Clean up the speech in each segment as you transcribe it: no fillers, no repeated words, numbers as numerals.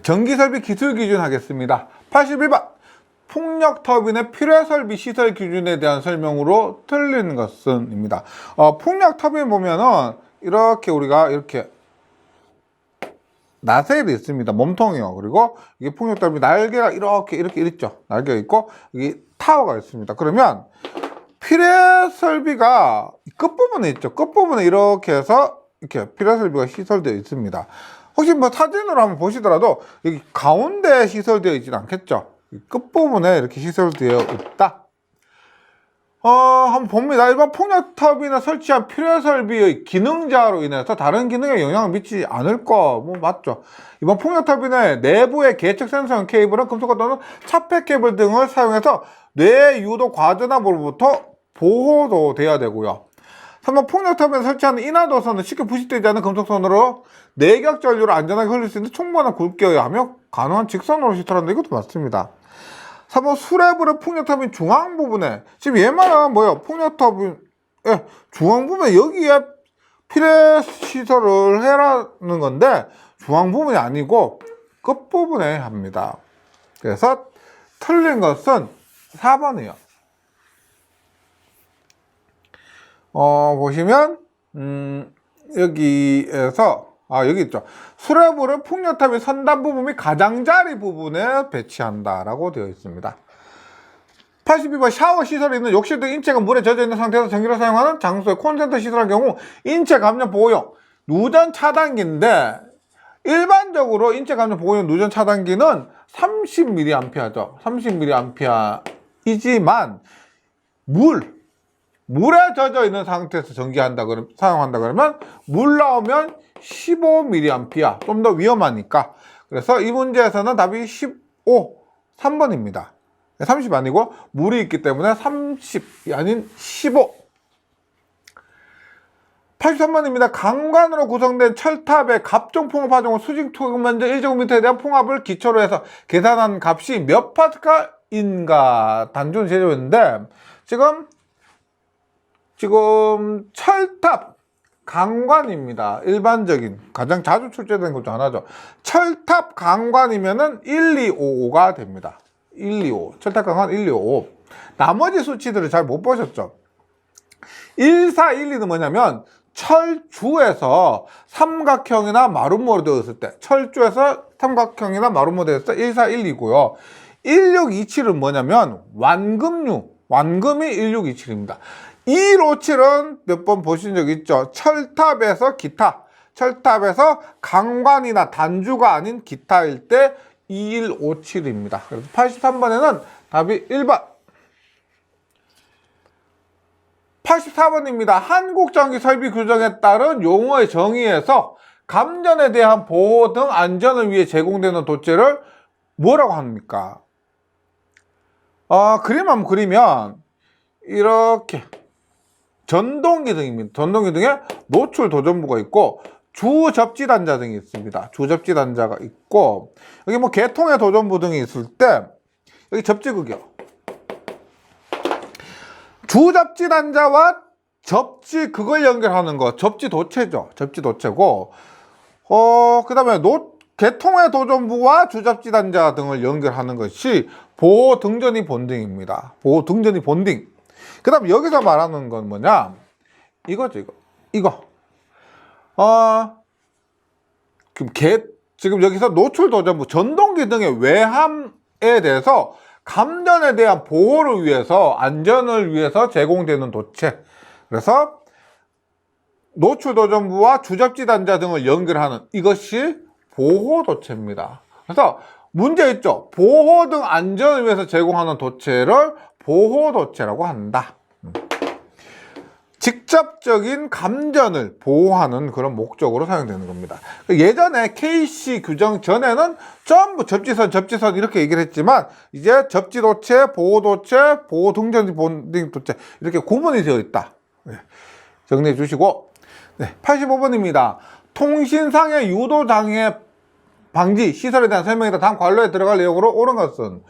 전기설비 기술 기준 하겠습니다. 81번. 풍력 터빈의 필요 설비 시설 기준에 대한 설명으로 틀린 것은 입니다. 풍력 터빈 보면은 이렇게 우리가 이렇게 나셀이 있습니다. 몸통이요. 그리고 이게 풍력 터빈 날개가 이렇게 있죠. 날개가 있고 여기 타워가 있습니다. 그러면 필요 설비가 끝부분에 있죠. 끝부분에 이렇게 해서 이렇게 필요 설비가 시설되어 있습니다. 혹시 뭐 사진으로 한번 보시더라도 여기 가운데 시설되어 있지는 않겠죠. 끝부분에 이렇게 시설되어 있다. 한번 봅니다. 일반 풍력 터빈을 설치한 필요 설비의 기능자로 인해서 다른 기능에 영향을 미치지 않을 거, 뭐 맞죠. 이번 풍력 터빈의 내부의 계측 센서형 케이블은 금속과 또는 차폐 케이블 등을 사용해서 뇌 유도 과전압으로부터 보호도 돼야 되고요. 3번 풍력 터빈을 설치하는 인하도선은 쉽게 부식되지 않는 금속선으로 내격 전류를 안전하게 흘릴 수 있는 충분한 굵기여야 하며 가능한 직선으로 시설한다. 이것도 맞습니다. 3번 수레부를 풍력 터빈 중앙 부분에, 지금 얘 말은 뭐예요? 풍력 터빈 중앙 부분에 여기에 필요 시설을 해라는 건데 중앙 부분이 아니고 끝 부분에 합니다. 그래서 틀린 것은 4번이에요. 보시면 여기에서 여기 있죠. 수레부를 풍력탑의 선단 부분 및 가장자리 부분에 배치한다라고 되어 있습니다. 82번 샤워 시설에 있는 욕실 등 인체가 물에 젖어 있는 상태에서 전기를 사용하는 장소의 콘센트 시설할 경우 인체 감염 보호용 누전 차단기인데 일반적으로 인체 감염 보호용 누전 차단기는 30mA죠. 30mA이지만 물에 젖어 있는 상태에서 사용한다 그러면 물 나오면 15mA, 좀 더 위험하니까. 그래서 이 문제에서는 답이 3번입니다. 30 아니고 물이 있기 때문에 30이 아닌 15. 83번입니다. 강관으로 구성된 철탑의 갑종 풍압 하중은 수직 토경 면적 1제곱미터에 대한 풍압을 기초로 해서 계산한 값이 몇 파스칼인가 단순 재료인데 지금 철탑 강관입니다. 일반적인 가장 자주 출제되는 것 중 하나죠. 철탑 강관이면은 1255가 됩니다. 125 철탑 강관 1255. 나머지 수치들을 잘 못 보셨죠. 1412는 뭐냐면 철주에서 삼각형이나 마름모로 되어 있을 때, 철주에서 삼각형이나 마름모로 되어 있을 때 1412고요 1627은 뭐냐면 완금이 1627입니다 257은 몇 번 보신 적 있죠. 철탑에서 기타, 철탑에서 강관이나 단주가 아닌 기타일 때 2157입니다. 그래서 83번에는 답이 1번. 84번입니다. 한국전기설비 규정에 따른 용어의 정의에서 감전에 대한 보호 등 안전을 위해 제공되는 도체를 뭐라고 합니까? 그림 한번 그리면 이렇게 전동기등입니다. 전동기등에 노출 도전부가 있고 주접지단자 등이 있습니다. 주접지단자가 있고 여기 뭐 개통의 도전부 등이 있을 때 여기 접지극이요. 주접지단자와 접지 그걸 연결하는 거 접지도체죠. 접지도체고 그 다음에 개통의 도전부와 주접지단자 등을 연결하는 것이 보호등전이 본딩입니다. 보호등전이 본딩. 그 다음 여기서 말하는 건 뭐냐 이거죠. 이거 지금 여기서 노출도전부 전동기 등의 외함에 대해서 감전에 대한 보호를 위해서 안전을 위해서 제공되는 도체. 그래서 노출도전부와 주접지단자 등을 연결하는 이것이 보호도체입니다. 그래서 문제 있죠. 보호 등 안전을 위해서 제공하는 도체를 보호도체라고 한다. 직접적인 감전을 보호하는 그런 목적으로 사용되는 겁니다. 예전에 KC 규정 전에는 전부 접지선 이렇게 얘기를 했지만 이제 접지도체, 보호도체, 보호등전지 본딩도체 이렇게 구분이 되어 있다. 정리해 주시고 85번입니다. 통신상의 유도장애 방지 시설에 대한 설명이다. 다음 관로에 들어갈 내용으로 옳은 것은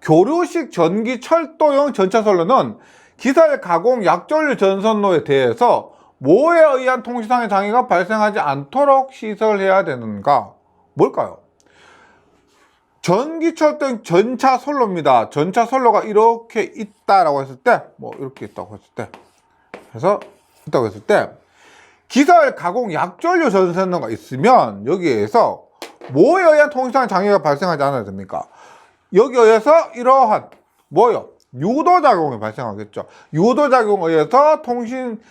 교류식 전기 철도용 전차선로는 기살 가공 약전류 전선로에 대해서 뭐에 의한 통신상의 장애가 발생하지 않도록 시설해야 되는가? 뭘까요? 전기철도 전차 선로입니다. 전차 선로가 이렇게 있다라고 했을 때, 뭐 이렇게 있다고 했을 때, 그래서 있다고 했을 때, 기설 가공 약전류 전선로가 있으면 여기에서 뭐에 의한 통신상 장애가 발생하지 않아야 됩니까? 여기에 의해서 이러한 뭐요? 유도작용이 발생하겠죠. 유도작용에 의해서 통신상에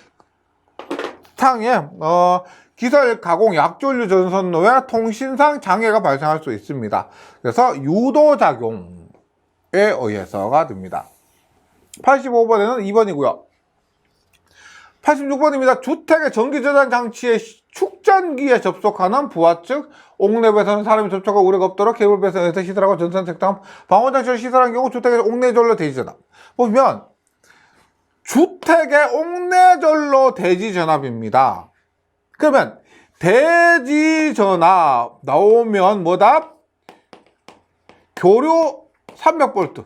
기설 가공 약전류 전선로에 통신상 장애가 발생할 수 있습니다. 그래서 유도작용에 의해서가 됩니다. 85번에는 2번이고요. 86번입니다. 주택의 전기저장 장치의 축전기에 접속하는 부하 측 옥내부에서는 사람이 접촉할 우려가 없도록 케이블 배선에서 시설하고 전선 색당 방호장치를 시설한 경우 주택의 옥내절로 대지전압. 보면 주택의 옥내절로 대지전압입니다. 그러면 대지전압 나오면 뭐다? 교류 300V,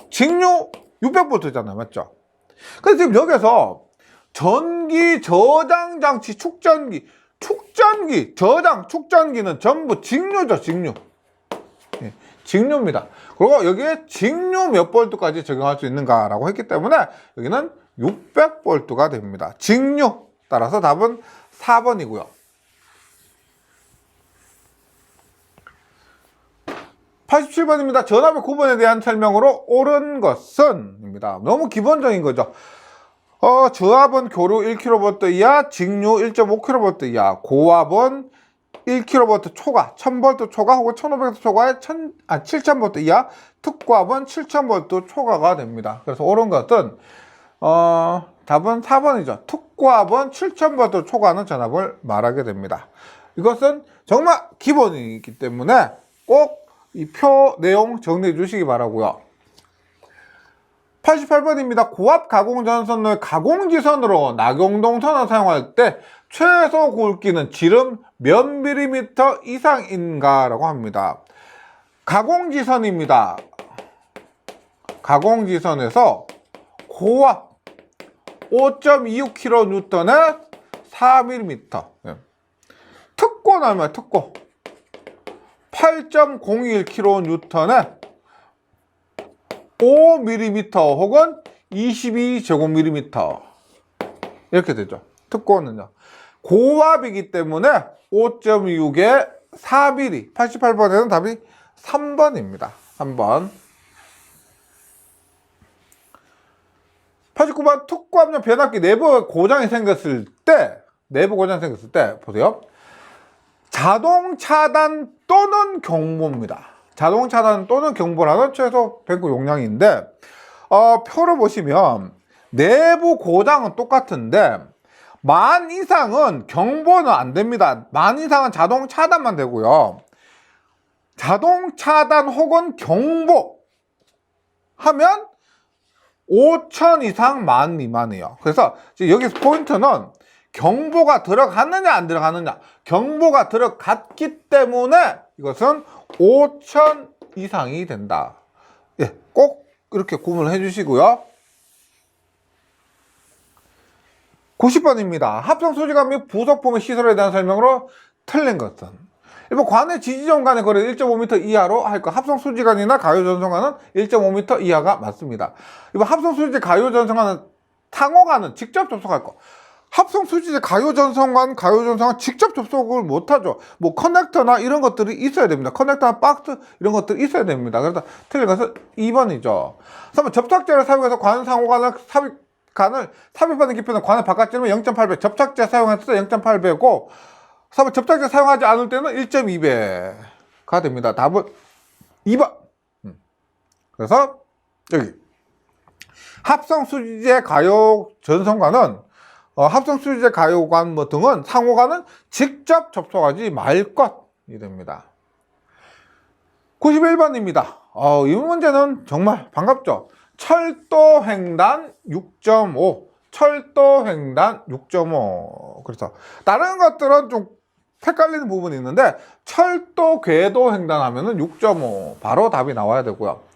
직류 600V잖아요. 맞죠? 그래서 지금 여기서 전기 저장 장치 축전기, 저장 축전기는 전부 직류죠. 직류. 예, 직류입니다. 그리고 여기에 직류 몇 볼트까지 적용할 수 있는가라고 했기 때문에 여기는 600V가 됩니다. 직류. 따라서 답은 4번이고요. 87번입니다. 전압의 구분에 대한 설명으로 옳은 것은 입니다. 너무 기본적인 거죠. 저압은 교류 1kV 이하, 직류 1.5kV 이하, 고압은 1kV 초과, 1000V 초과 혹은 1500V 초과에 7000V 이하, 특고압은 7000V 초과가 됩니다. 그래서 옳은 것은 답은 4번이죠. 특고압은 7000V 초과하는 전압을 말하게 됩니다. 이것은 정말 기본이기 때문에 꼭 이 표 내용 정리해 주시기 바라고요. 88번입니다. 고압 가공전선로의 가공지선으로 낙용동선을 사용할 때 최소 굵기는 지름 몇 밀리미터 이상인가 라고 합니다. 가공지선입니다. 가공지선에서 고압 5.26kN에 4mm. 특고는 얼마야? 특고 8.01kN에 5mm 혹은 22제곱밀리미터 이렇게 되죠. 특고는요. 고압이기 때문에 5.26에 4mm. 88번에는 답이 3번입니다. 3번. 89번 특고압용 변압기 내부 고장이 생겼을 때 보세요. 자동 차단 또는 경보입니다. 자동 차단 또는 경보라는 최소 뱅크 용량인데 표를 보시면 내부 고장은 똑같은데 만 이상은 경보는 안 됩니다. 만 이상은 자동 차단만 되고요. 자동 차단 혹은 경보 하면 5,000 이상 만 미만이에요. 그래서 여기서 포인트는 경보가 들어갔느냐 안 들어갔느냐. 경보가 들어갔기 때문에 이것은 5,000 이상이 된다. 예, 꼭 이렇게 구분을 해주시고요. 90번입니다. 합성 소지관 및 부속품의 시설에 대한 설명으로 틀린 것은 1번 관의 지지점 간의 거리를 1.5m 이하로 할까. 합성 수지관이나 가요전선관은 1.5m 이하가 맞습니다. 2번 합성 수지제 가요전선관은 상호간은 직접 접속할 거. 합성 수지제 가요전선관, 가요전선관 직접 접속을 못하죠. 뭐 커넥터나 이런 것들이 있어야 됩니다. 커넥터나 박스 이런 것들이 있어야 됩니다. 그래서 틀린 것은 2번이죠. 3번 접착제를 사용해서 관 상호간을 삽입하는 깊이는 관의 바깥쯤은 0.8배. 접착제 사용했을 때 0.8배고 3번 접착제 사용하지 않을 때는 1.2배가 됩니다. 답은 2번. 그래서 여기 합성 수지제 가요 전선관은 합성 수지제 가요관 뭐 등은 상호간은 직접 접속하지 말 것이 됩니다. 91번입니다. 이 문제는 정말 반갑죠. 철도 횡단 6.5. 철도 횡단 6.5. 그래서 다른 것들은 좀 헷갈리는 부분이 있는데 철도 궤도 횡단하면은 6.5 바로 답이 나와야 되고요.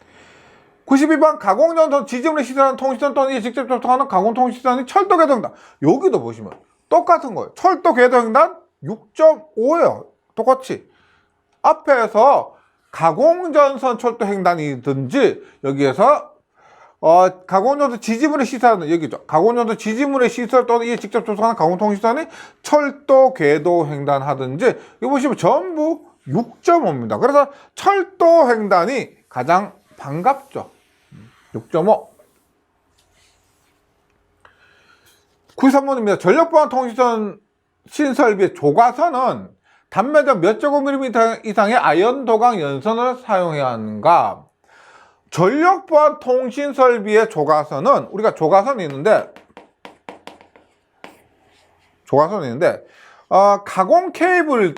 92번 가공전선 지점을 시설하는 통신선 또는 이에 직접 접촉하는 가공통신선이 철도 궤도 횡단. 여기도 보시면 똑같은 거예요. 철도 궤도 횡단 6.5예요. 똑같이 앞에서 가공전선 철도횡단이든지 여기에서 가공전선 지지물의 시설은 여기죠. 가공전선 지지물의 시설 또는 이에 직접 접속하는 가공통신선이 철도 궤도 횡단하든지 여기 보시면 전부 6.5입니다. 그래서 철도 횡단이 가장 반갑죠. 6.5. 93번입니다. 전력보안통신선 신설비의 조가선은 단면적 몇 제곱밀리미터 이상의 아연도강 연선을 사용해야 하는가? 전력보안통신설비의 조가선은 우리가 조가선이 있는데 가공 케이블일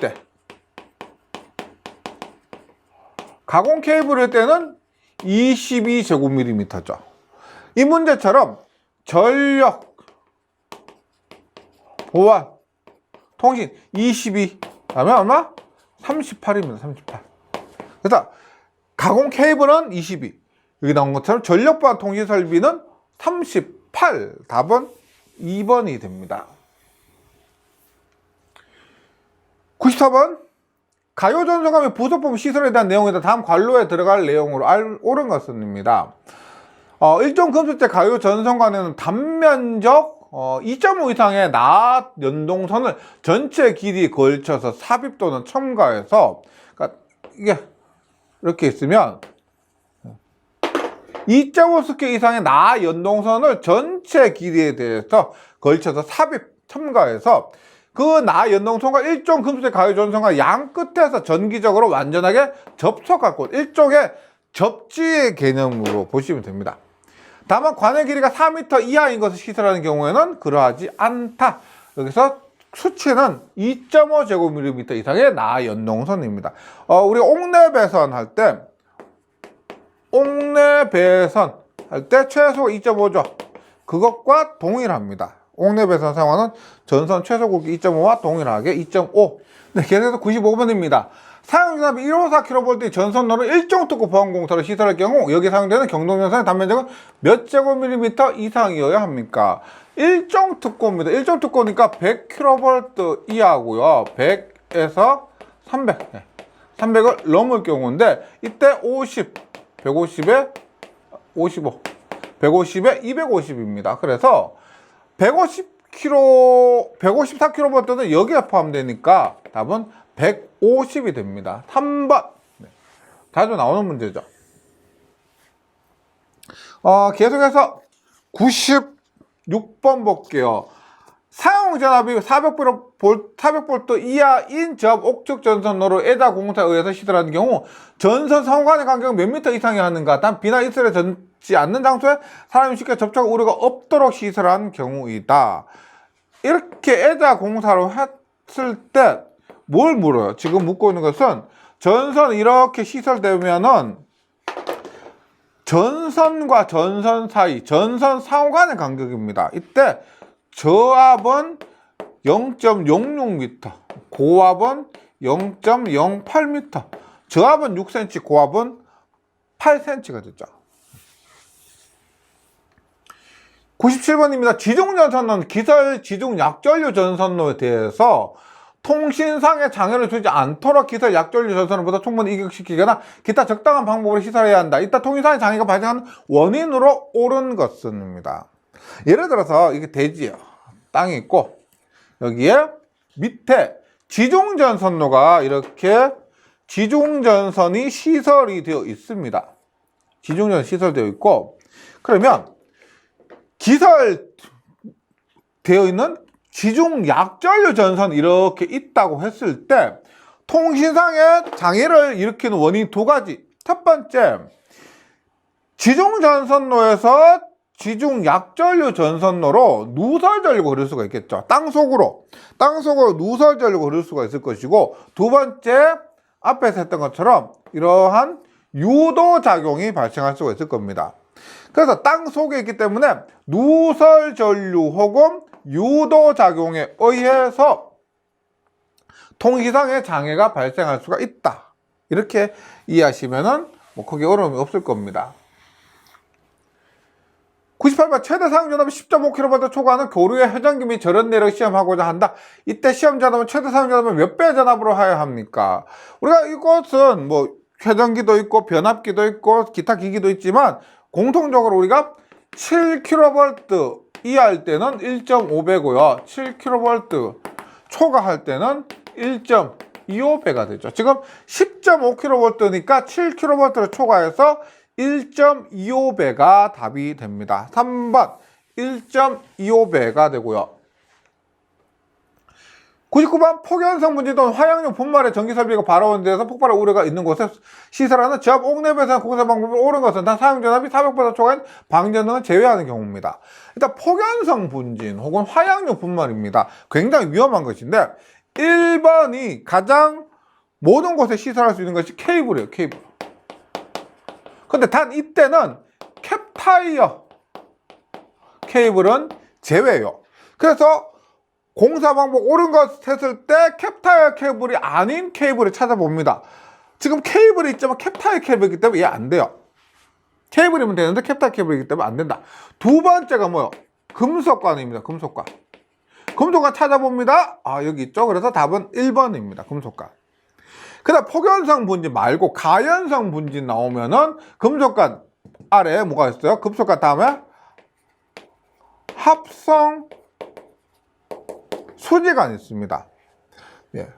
때는 22제곱밀리미터죠. 이 문제처럼 전력 보안 통신 22 하면 얼마? 38입니다. 38. 그래서 가공 케이블은 22. 여기 나온 것처럼 전력 보안 통신 설비는 38. 답은 2번이 됩니다. 94번. 가요 전송하면 부속품 시설에 대한 내용이다. 다음 관로에 들어갈 내용으로 옳은 것은입니다. 일종 금속재 가요 전송관에는 단면적 2.5 이상의 나압 연동선을 전체 길이에 걸쳐서 삽입 또는 첨가해서, 그러니까 이게 이렇게 있으면 2.5스퀘어 이상의 나압 연동선을 전체 길이에 대해서 걸쳐서 삽입 첨가해서 그 나압 연동선과 일종 금속재 가요 전선과 양 끝에서 전기적으로 완전하게 접촉하고 일종의 접지의 개념으로 보시면 됩니다. 다만 관의 길이가 4m 이하인 것을 시설하는 경우에는 그러하지 않다. 여기서 수치는 2.5제곱밀리미터 이상의 나압 연동선입니다. 우리 옥내배선 할 때 최소 2.5죠. 그것과 동일합니다. 옥내배선 사용하는 전선 최소 굵기 2.5와 동일하게 2.5. 네, 계속해서 95번입니다. 사용전압이 154kV의 전선로를 일종 특구 보안공사로 시설할 경우 여기 사용되는 경동전선의 단면적은 몇 제곱밀리미터 이상이어야 합니까? 일종 특구입니다. 일종 특구니까 100kV 이하고요. 100에서 300. 300을 넘을 경우인데 이때 50, 150에 55, 150에 250입니다. 그래서 154kV는 여기에 포함되니까 답은 150이 됩니다. 3번. 네. 자주 나오는 문제죠. 계속해서 96번 볼게요. 사용전압이 400V 이하인 접 옥축 전선로로 에다 공사에 의해서 시설하는 경우 전선 상호 간의 간격은 몇 미터 이상이 하는가? 단 비나 이슬에 젖지 않는 장소에 사람이 쉽게 접촉할 우려가 없도록 시설한 경우이다. 이렇게 에다 공사로 했을 때 뭘 물어요? 지금 묻고 있는 것은 전선 이렇게 시설되면은 전선과 전선 사이, 전선 상호 간의 간격입니다. 이때 저압은 0.06m, 고압은 0.08m, 저압은 6cm, 고압은 8cm가 됐죠. 97번입니다. 지중전선은 기설 지중 약전류 전선로에 대해서 통신상의 장애를 주지 않도록 기설 약전류 전선로보다 충분히 이격시키거나 기타 적당한 방법으로 시설해야 한다. 이따 통신상의 장애가 발생하는 원인으로 옳은 것은입니다. 예를 들어서 이게 대지예요. 땅이 있고 여기에 밑에 지중전선로가 이렇게 지중전선이 시설이 되어 있습니다. 지중전선 시설되어 있고 그러면 기설되어 있는 지중 약전류 전선이 이렇게 있다고 했을 때 통신상의 장애를 일으키는 원인이 두 가지. 첫 번째, 지중전선로에서 지중 약전류 전선로로 누설전류가 흐를 수가 있겠죠. 땅속으로 누설전류가 흐를 수가 있을 것이고, 두 번째, 앞에서 했던 것처럼 이러한 유도작용이 발생할 수가 있을 겁니다. 그래서 땅 속에 있기 때문에 누설전류 혹은 유도작용에 의해서 통신상의 장애가 발생할 수가 있다. 이렇게 이해하시면은 뭐 크게 어려움이 없을 겁니다. 98번 최대 사용전압이 10.5kV 초과하는 교류의 회전기 및 절연 내력 시험하고자 한다. 이때 시험 전압은 최대 사용전압은 몇 배 전압으로 해야 합니까? 우리가 이것은 뭐 회전기도 있고 변압기도 있고 기타 기기도 있지만 공통적으로 우리가 7kV 이하일 때는 1.5배고요. 7kV 초과할 때는 1.25배가 되죠. 지금 10.5kV니까 7kV를 초과해서 1.25배가 답이 됩니다. 3번 1.25배가 되고요. 99번 폭연성 분진 또는 화약용 분말의 전기설비가 발화하는 데서 폭발할 우려가 있는 곳에 시설하는 저압 옥내배선 공사 방법을 옳은 것은 단 사용전압이 400보다 초과인 방전등을 제외하는 경우입니다. 일단 폭연성 분진 혹은 화약용 분말입니다. 굉장히 위험한 것인데 1번이 가장 모든 곳에 시설할 수 있는 것이 케이블이에요. 케이블. 근데 단 이때는 캡타이어 케이블은 제외예요. 그래서 공사 방법 옳은 것 했을 때 캡타이어 케이블이 아닌 케이블을 찾아봅니다. 지금 케이블이 있지만 캡타이어 케이블이기 때문에 이해 안 돼요. 케이블이면 되는데 캡타이어 케이블이기 때문에 안 된다. 두 번째가 뭐요? 금속관입니다. 금속관. 금속관 찾아봅니다. 아, 여기 있죠. 그래서 답은 1번입니다. 금속관. 그 다음 폭연성 분진 말고 가연성 분진 나오면은 금속관 아래에 뭐가 있어요? 금속관 다음에 합성 수지관이 있습니다. 예.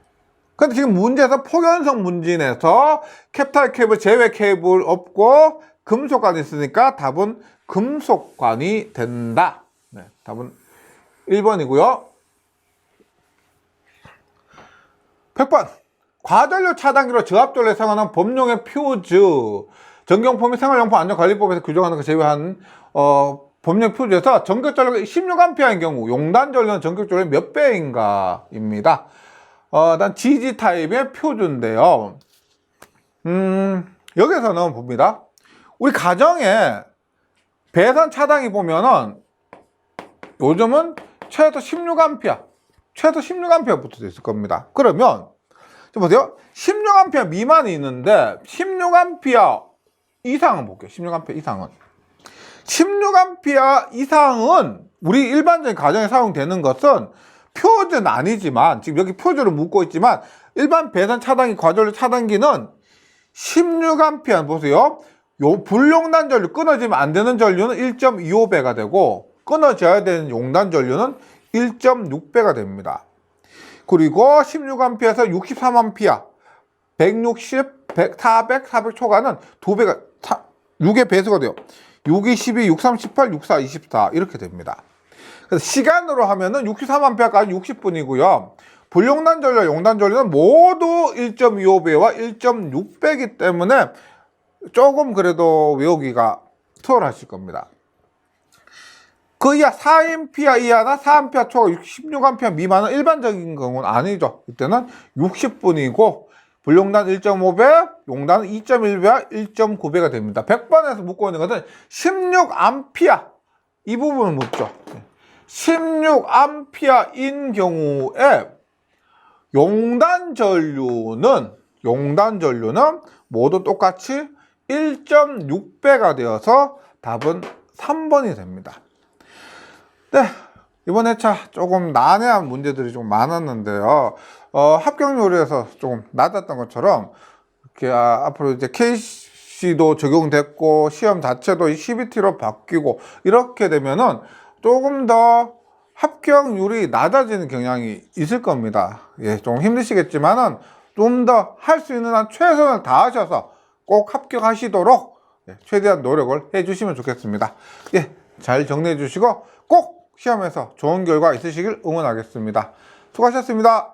근데 지금 문제에서 폭연성 분진에서 캡타이어 케이블 제외 케이블 없고 금속관이 있으니까 답은 금속관이 된다. 네, 답은 1번이고요. 100번. 과전류 차단기로 저압전류에 사용하는 범용의 퓨즈. 전기용품 및 생활용품 안전관리법에서 규정하는 것 제외한 범용 퓨즈에서 전격전류가 16A인 경우 용단전류는 전격전류 몇 배인가 입니다. 일단 GG 타입의 퓨즈인데요. 여기서는 봅니다. 우리 가정에 배선 차단기 보면은 요즘은 최소 16A, 최소 16A 붙어 있을 겁니다. 그러면 좀 보세요. 16A 미만이 있는데 16A 이상은 볼게요. 16A 이상은. 16A 이상은 우리 일반적인 가정에 사용되는 것은 퓨즈는 아니지만 지금 여기 퓨즈를 묶고 있지만 일반 배선 차단기, 과전류 차단기는 16A 보세요. 요 불용단 전류 끊어지면 안 되는 전류는 1.25배가 되고 끊어져야 되는 용단 전류는 1.6배가 됩니다. 그리고 16A에서 63A, 160, 100, 400, 400 초과는 2배가 6의 배수가 돼요. 6, 2, 12, 6, 3, 18, 6, 4, 24 이렇게 됩니다. 그래서 시간으로 하면은 63A까지 60분이고요. 불용단 전류와 용단 전류는 모두 1.25배와 1.6배이기 때문에 조금 그래도 외우기가 수월하실 겁니다. 그 이하 4A 이하나 4A 초과 16A 미만은 일반적인 경우는 아니죠. 이때는 60분이고 불용단 1.5배, 용단은 2.1배와 1.9배가 됩니다. 100번에서 묻고 있는 것은 16A 이 부분을 묻죠. 16A인 경우에 용단 전류는 모두 똑같이 1.6배가 되어서 답은 3번이 됩니다. 네, 이번 회차 조금 난해한 문제들이 좀 많았는데요. 합격률에서 조금 낮았던 것처럼 이렇게 앞으로 이제 KC도 적용됐고 시험 자체도 CBT로 바뀌고 이렇게 되면은 조금 더 합격률이 낮아지는 경향이 있을 겁니다. 예, 좀 힘드시겠지만은 좀 더 할 수 있는 한 최선을 다하셔서 꼭 합격하시도록 최대한 노력을 해주시면 좋겠습니다. 예, 잘 정리해 주시고 꼭 시험에서 좋은 결과 있으시길 응원하겠습니다. 수고하셨습니다.